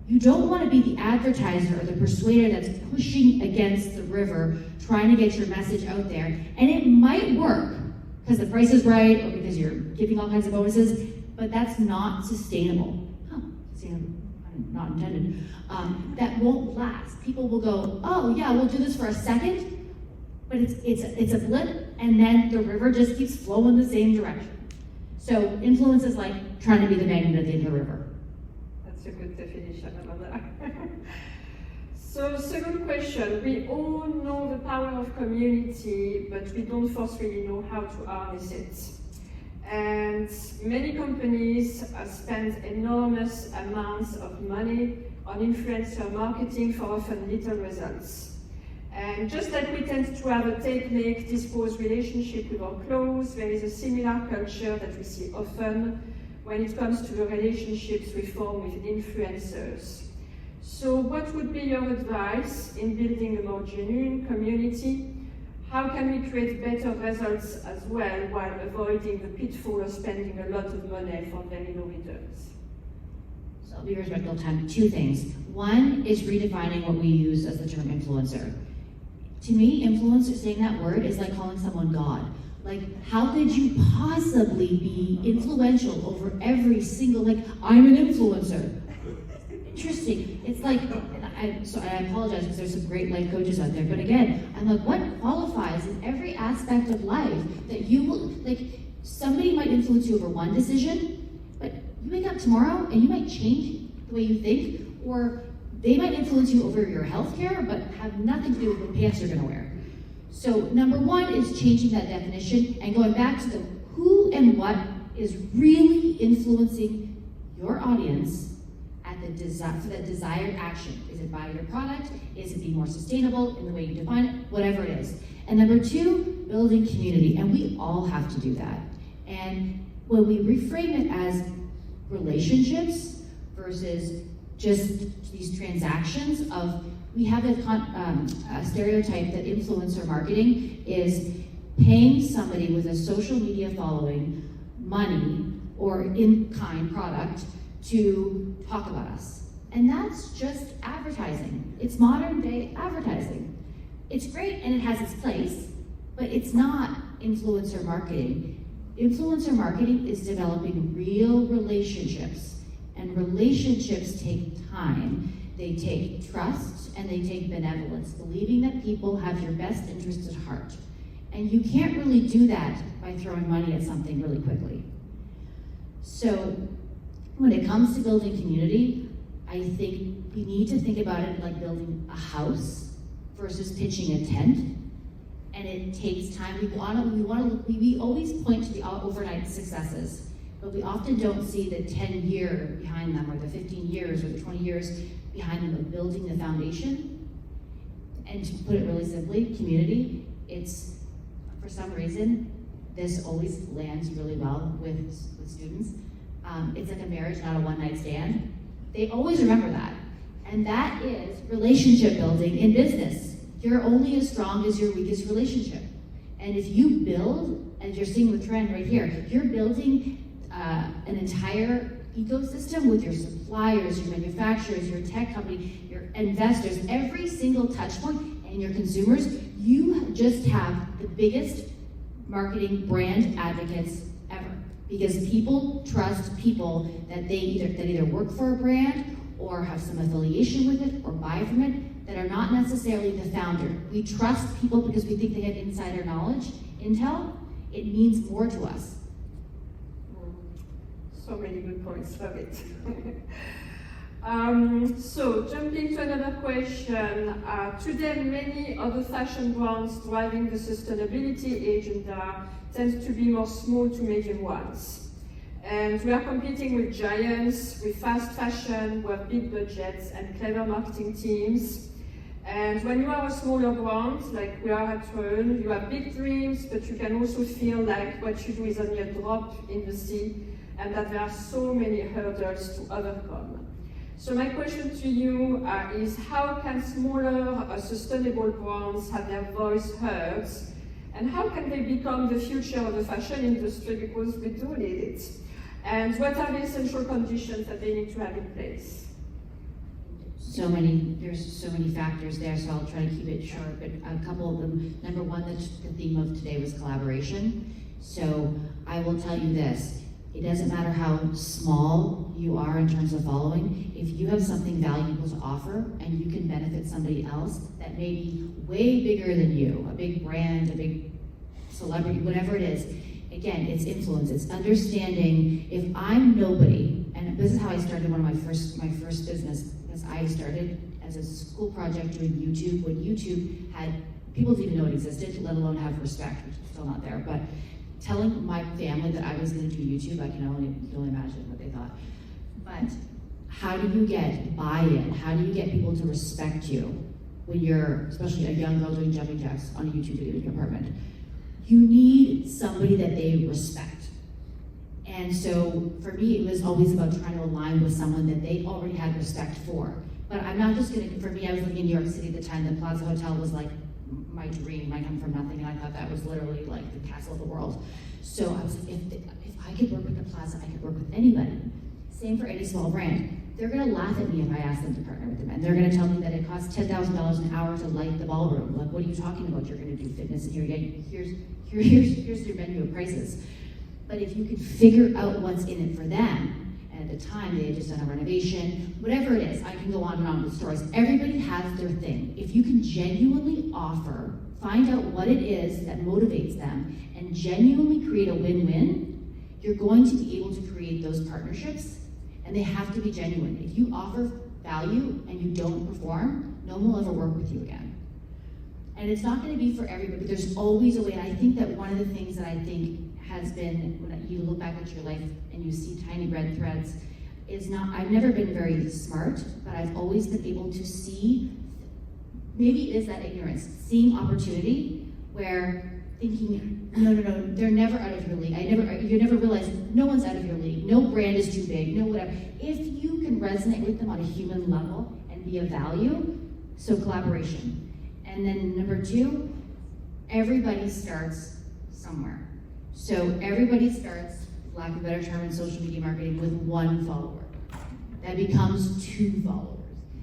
[SPEAKER 3] You don't want to be the advertiser or the persuader that's pushing against the river, trying to get your message out there. And it might work because the price is right or because you're giving all kinds of bonuses, but that's not sustainable. Sustainable, not intended. That won't last. People will go, oh yeah, we'll do this for a second, but it's a blip, and then the river just keeps flowing the same direction. So influence is like trying to be the magnet at the end of the river.
[SPEAKER 4] That's a good definition about that. So second question, we all know the power of community, but we don't forcefully know how to harness it. And many companies spend enormous amounts of money on influencer marketing for often little results. And just like we tend to have a take-make, dispose relationship with our clothes, there is a similar culture that we see often when it comes to the relationships we form with influencers. So what would be your advice in building a more genuine community? How can we create better results as well while avoiding the pitfall of spending a lot of money for very low returns?
[SPEAKER 3] So I'll be respectful of time. Two things. One is redefining what we use as the term influencer. To me, influencer, saying that word is like calling someone God. Like, how could you possibly be influential over every single, like, I'm an influencer. Interesting. It's like, so I apologize because there's some great life coaches out there, but again, I'm like, what qualifies in every aspect of life that you will, like, somebody might influence you over one decision, but you wake up tomorrow and you might change the way you think, or they might influence you over your healthcare, but have nothing to do with what pants you're gonna wear. So number one is changing that definition and going back to the who and what is really influencing your audience at the for that desired action. Is it buy your product? Is it be more sustainable in the way you define it? Whatever it is. And number two, building community. And we all have to do that. And when we reframe it as relationships versus just these transactions of, we have a stereotype that influencer marketing is paying somebody with a social media following money or in-kind product to talk about us. And that's just advertising. It's modern day advertising. It's great and it has its place, but it's not influencer marketing. Influencer marketing is developing real relationships, and relationships take time. They take trust and they take benevolence, believing that people have your best interest at heart. And you can't really do that by throwing money at something really quickly. So when it comes to building community, I think we need to think about it like building a house versus pitching a tent. And it takes time. We always point to the overnight successes, but we often don't see the 10-year behind them, or the 15 years, or the 20 years behind them of building the foundation. And to put it really simply, community, it's, for some reason, this always lands really well with students. It's like a marriage, not a one-night stand. They always remember that. And that is relationship building in business. You're only as strong as your weakest relationship. And if you build, as you're seeing the trend right here, you're building an entire ecosystem with your suppliers, your manufacturers, your tech company, your investors, every single touch point, and your consumers, you just have the biggest marketing brand advocates ever. Because people trust people that either work for a brand or have some affiliation with it or buy from it that are not necessarily the founder. We trust people because we think they have insider knowledge, intel. It means more to us.
[SPEAKER 4] So many good points, love it. So jumping to another question, today many of the fashion brands driving the sustainability agenda tend to be more small to medium ones. And we are competing with giants, with fast fashion, who have big budgets and clever marketing teams. And when you are a smaller brand, like we are at Rhön, you have big dreams, but you can also feel like what you do is only a drop in the sea, and that there are so many hurdles to overcome. So my question to you is, how can smaller sustainable brands have their voice heard? And how can they become the future of the fashion industry, because we do need it? And what are the essential conditions that they need to have in place?
[SPEAKER 3] There's so many factors there, so I'll try to keep it short, but a couple of them. Number one, the theme of today was collaboration. So I will tell you this, it doesn't matter how small you are in terms of following, if you have something valuable to offer and you can benefit somebody else that may be way bigger than you, a big brand, a big celebrity, whatever it is, again, it's influence, it's understanding if I'm nobody, and this is how I started one of my first business. I started as a school project doing YouTube when YouTube had, people didn't even know it existed, let alone have respect, which is still not there, but telling my family that I was going to do YouTube, I can only imagine what they thought. But how do you get buy-in? How do you get people to respect you when you're, especially a young girl doing jumping jacks on a YouTube video in your apartment? You need somebody that they respect. And so for me, it was always about trying to align with someone that they already had respect for. But I'm not just gonna, for me, I was living in New York City at the time. The Plaza Hotel was like my dream. I come from nothing, and I thought that was literally like the castle of the world. So I was like, if I could work with the Plaza, I could work with anybody. Same for any small brand. They're gonna laugh at me if I ask them to partner with them, and they're gonna tell me that it costs $10,000 an hour to light the ballroom. Like, what are you talking about? You're gonna do fitness, and here's your menu of prices. But if you could figure out what's in it for them, and at the time they had just done a renovation, whatever it is, I can go on and on with stories. Everybody has their thing. If you can genuinely offer, find out what it is that motivates them, and genuinely create a win-win, you're going to be able to create those partnerships, and they have to be genuine. If you offer value and you don't perform, no one will ever work with you again. And it's not gonna be for everybody, but there's always a way, and I think that one of the things that I think has been, when you look back at your life and you see tiny red threads, is not, I've never been very smart, but I've always been able to see, maybe it is that ignorance, seeing opportunity where thinking, no, they're never out of your league. You never realize no one's out of your league, no brand is too big, no whatever. If you can resonate with them on a human level and be of value, so collaboration. And then number two, everybody starts somewhere. So everybody starts, for lack of a better term in social media marketing, with one follower. That becomes 2 followers.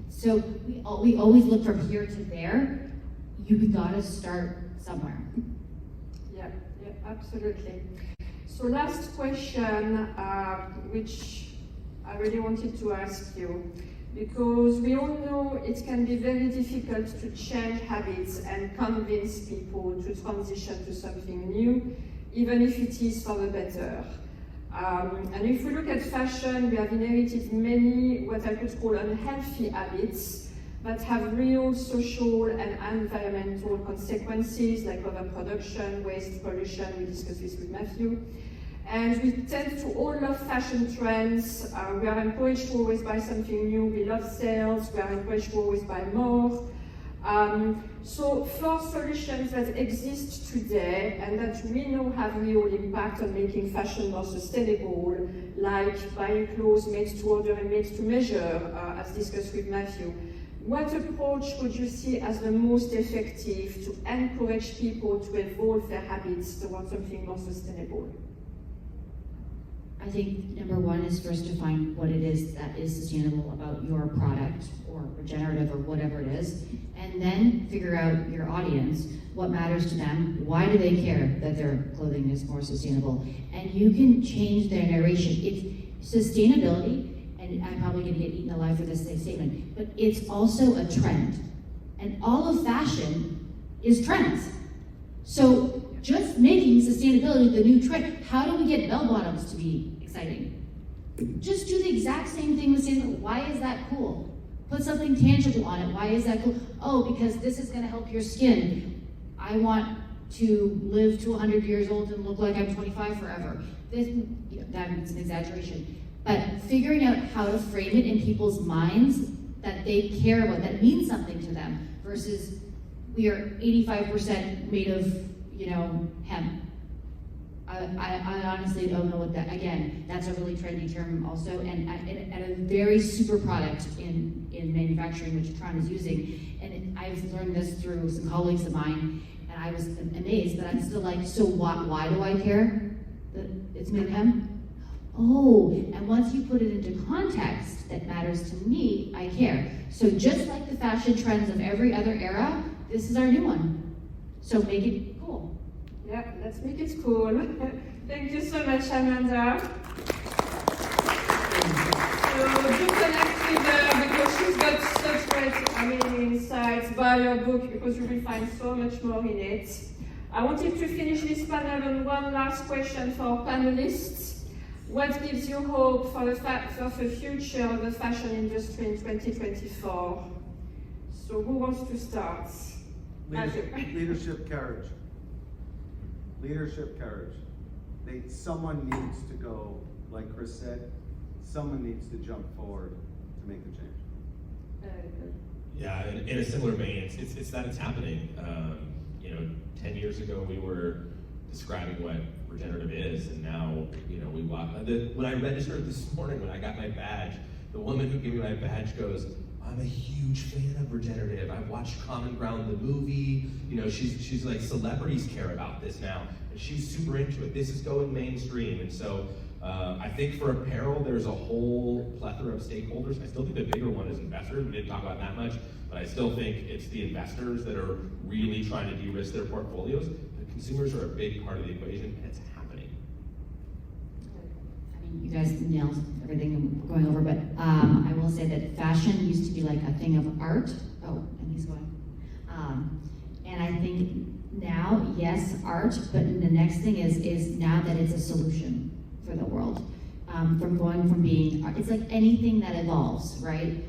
[SPEAKER 3] So we always look from here to there. You've gotta start somewhere.
[SPEAKER 4] Yeah, absolutely. So last question, which I really wanted to ask you, because we all know it can be very difficult to change habits and convince people to transition to something new, even if it is for the better. And if we look at fashion, we have inherited many what I could call unhealthy habits that have real social and environmental consequences, like overproduction, waste, pollution. We discussed this with Matthew. And we tend to all love fashion trends. We are encouraged to always buy something new. We love sales. We are encouraged to always buy more. So for solutions that exist today and that we know have real impact on making fashion more sustainable, like buying clothes made to order and made to measure, as discussed with Matthew, what approach would you see as the most effective to encourage people to evolve their habits towards something more sustainable?
[SPEAKER 3] I think number one is first to find what it is that is sustainable about your product or regenerative or whatever it is, and then figure out your audience, what matters to them, why do they care that their clothing is more sustainable, and you can change their narration. It's sustainability, and I'm probably going to get eaten alive for this statement, but it's also a trend, and all of fashion is trends. So just making sustainability the new trend. How do we get bell bottoms to be exciting? Just do the exact same thing with sustainability. Why is that cool? Put something tangible on it. Why is that cool? Oh, because this is going to help your skin. I want to live to 100 years old and look like I'm 25 forever. This, that's an exaggeration. But figuring out how to frame it in people's minds that they care about, that means something to them, versus we are 85% made of hemp. I honestly don't know what that, again, that's a really trendy term also, and a very super product in manufacturing, which Tron is using, and I've learned this through some colleagues of mine, and I was amazed, but I'm still like, so why do I care that it's made of hemp? Oh, and once you put it into context that matters to me, I care. So just like the fashion trends of every other era, this is our new one. So make it cool.
[SPEAKER 4] Yeah, let's make it cool. Thank you so much, Amanda. So do connect with her because she's got such great, amazing insights. Buy her book because you will find so much more in it. I wanted to finish this panel on one last question for our panelists. What gives you hope for the future of the fashion industry in 2024? So who wants to start?
[SPEAKER 5] Leadership courage. Leadership courage. Someone needs to go, like Chris said, someone needs to jump forward to make the change.
[SPEAKER 1] Yeah, in a similar vein, it's that it's happening. 10 years ago we were describing what regenerative is, and now we walk. When I registered this morning, when I got my badge, the woman who gave me my badge goes, "I'm a huge fan of regenerative. I've watched Common Ground, the movie. She's like, celebrities care about this now, and she's super into it. This is going mainstream." And so I think for apparel, there's a whole plethora of stakeholders. I still think the bigger one is investors. We didn't talk about that much, but I still think it's the investors that are really trying to de-risk their portfolios. The consumers are a big part of the equation, and it's happening.
[SPEAKER 3] I mean, you guys nailed everything we're going over, but I will say that fashion used to be like a thing of art. Oh, and he's going. And I think now, yes, art, but the next thing is now that it's a solution for the world. From going from being, it's like anything that evolves, right?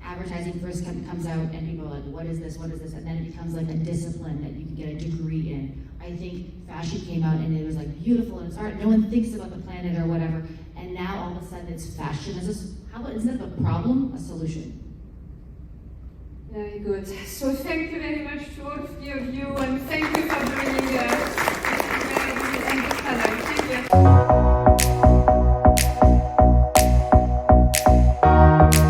[SPEAKER 3] Advertising first comes out and people are like, what is this, and then it becomes like a discipline that you can get a degree in. I think fashion came out and it was like beautiful and it's art, no one thinks about the planet or whatever, and now all of a sudden it's fashion. Isn't that a problem? A solution.
[SPEAKER 4] Very good. So thank you very much to all three of you, and thank you for joining us.